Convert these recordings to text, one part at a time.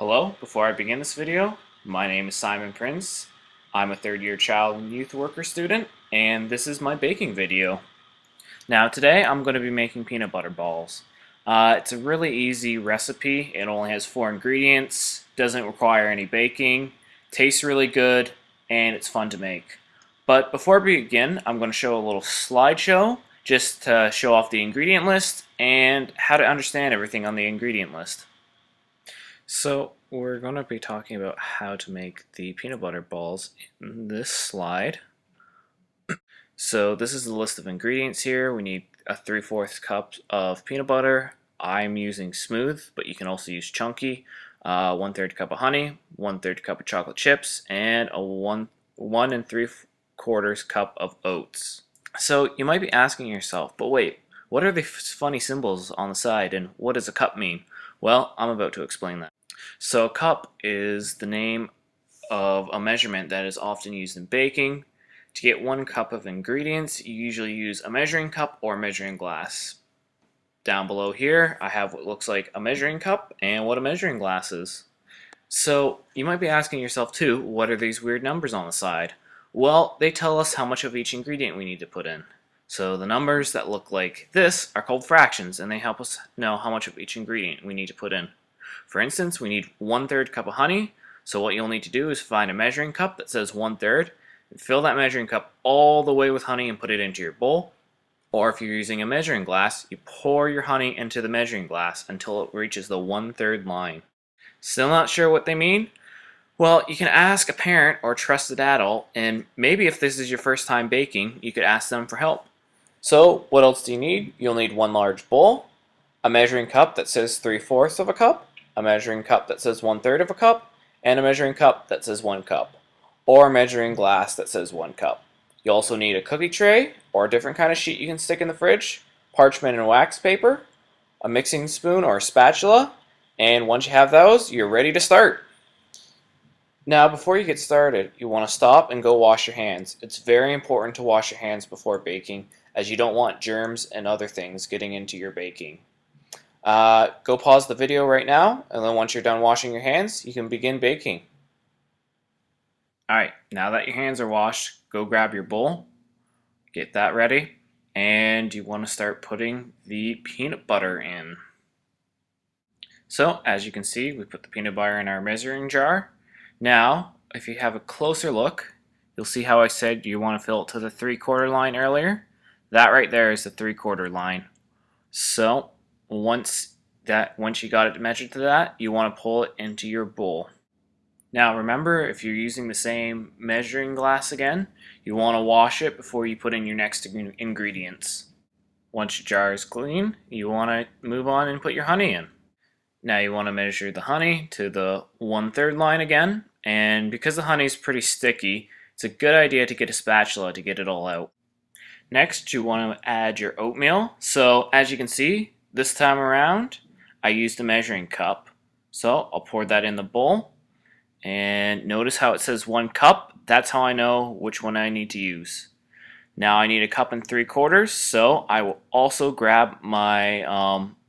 Hello, before I begin this video, my name is Simon Prince. I'm a third year child and youth worker student, and this is my baking video. Now today I'm going to be making peanut butter balls. It's a really easy recipe. It only has 4 ingredients, doesn't require any baking, tastes really good, and it's fun to make. But before we begin, I'm going to show a little slideshow just to show off the ingredient list and how to understand everything on the ingredient list. So we're going to be talking about how to make the peanut butter balls in this slide. So this is the list of ingredients here. We need a 3/4 cup of peanut butter. I'm using smooth, but you can also use chunky. 1/3 cup of honey, 1/3 cup of chocolate chips, and a 1 3/4 cup of oats. So you might be asking yourself, but wait, what are the funny symbols on the side and what does a cup mean? Well, I'm about to explain that. So a cup is the name of a measurement that is often used in baking. To get 1 cup of ingredients, you usually use a measuring cup or measuring glass. Down below here, I have what looks like a measuring cup and what a measuring glass is. So you might be asking yourself too, what are these weird numbers on the side? Well, they tell us how much of each ingredient we need to put in. So the numbers that look like this are called fractions, and they help us know how much of each ingredient we need to put in. For instance, we need 1/3 cup of honey, so what you'll need to do is find a measuring cup that says 1/3, and fill that measuring cup all the way with honey and put it into your bowl. Or if you're using a measuring glass, you pour your honey into the measuring glass until it reaches the 1/3 line. Still not sure what they mean? Well, you can ask a parent or trusted adult, and maybe if this is your first time baking, you could ask them for help. So, what else do you need? You'll need 1 large bowl, a measuring cup that says 3/4 of a cup, a measuring cup that says 1/3 of a cup, and a measuring cup that says 1 cup, or a measuring glass that says 1 cup. You also need a cookie tray, or a different kind of sheet you can stick in the fridge, parchment and wax paper, a mixing spoon or a spatula, and once you have those, you're ready to start. Now, before you get started, you want to stop and go wash your hands. It's very important to wash your hands before baking, as you don't want germs and other things getting into your baking. Go pause the video right now, and then once you're done washing your hands, you can begin baking. Alright, now that your hands are washed, go grab your bowl, get that ready, and you want to start putting the peanut butter in. So, as you can see, we put the peanut butter in our measuring jar. Now, if you have a closer look, you'll see how I said you want to fill it to the 3/4 line earlier. That right there is the 3/4 line. So, once you got it measured to that, you want to pull it into your bowl. Now remember, if you're using the same measuring glass again, you want to wash it before you put in your next ingredients. Once your jar is clean, you want to move on and put your honey in. Now you want to measure the honey to the 1/3 line again, and because the honey is pretty sticky, it's a good idea to get a spatula to get it all out. Next, you want to add your oatmeal. So as you can see, this time around, I used a measuring cup. So I'll pour that in the bowl. And notice how it says 1 cup. That's how I know which one I need to use. Now I need a 1 3/4, so I will also grab my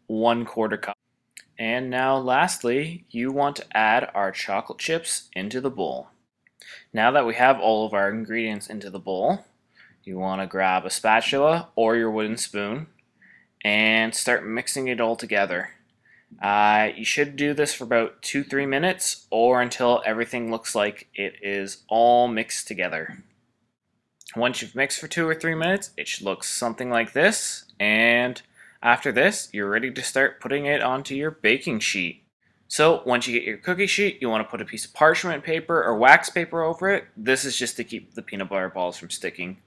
1/4 cup. And now lastly, you want to add our chocolate chips into the bowl. Now that we have all of our ingredients into the bowl, you want to grab a spatula or your wooden spoon and start mixing it all together. You should do this for about 2-3 minutes or until everything looks like it is all mixed together. Once you've mixed for 2 or 3 minutes, it should look something like this, and after this, you're ready to start putting it onto your baking sheet. So once you get your cookie sheet, you want to put a piece of parchment paper or wax paper over it. This is just to keep the peanut butter balls from sticking.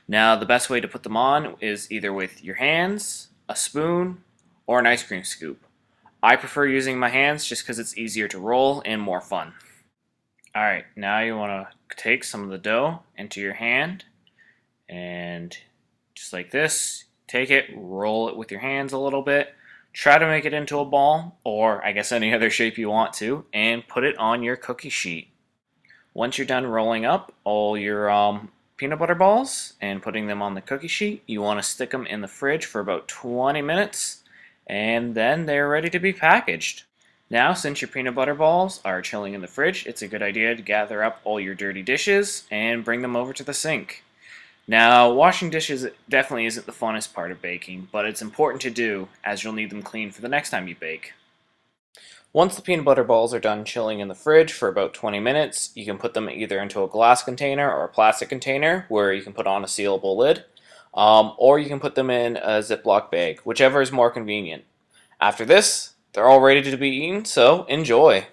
Now the best way to put them on is either with your hands, a spoon, or an ice cream scoop. I prefer using my hands just because it's easier to roll and more fun. Alright, now you want to take some of the dough into your hand and just like this, take it, roll it with your hands a little bit, try to make it into a ball, or I guess any other shape you want to, and put it on your cookie sheet. Once you're done rolling up all your peanut butter balls and putting them on the cookie sheet, you want to stick them in the fridge for about 20 minutes, and then they're ready to be packaged. Now, since your peanut butter balls are chilling in the fridge, it's a good idea to gather up all your dirty dishes and bring them over to the sink. Now, washing dishes definitely isn't the funnest part of baking, but it's important to do as you'll need them clean for the next time you bake. Once the peanut butter balls are done chilling in the fridge for about 20 minutes, you can put them either into a glass container or a plastic container where you can put on a sealable lid, or you can put them in a Ziploc bag, whichever is more convenient. After this, they're all ready to be eaten, so enjoy!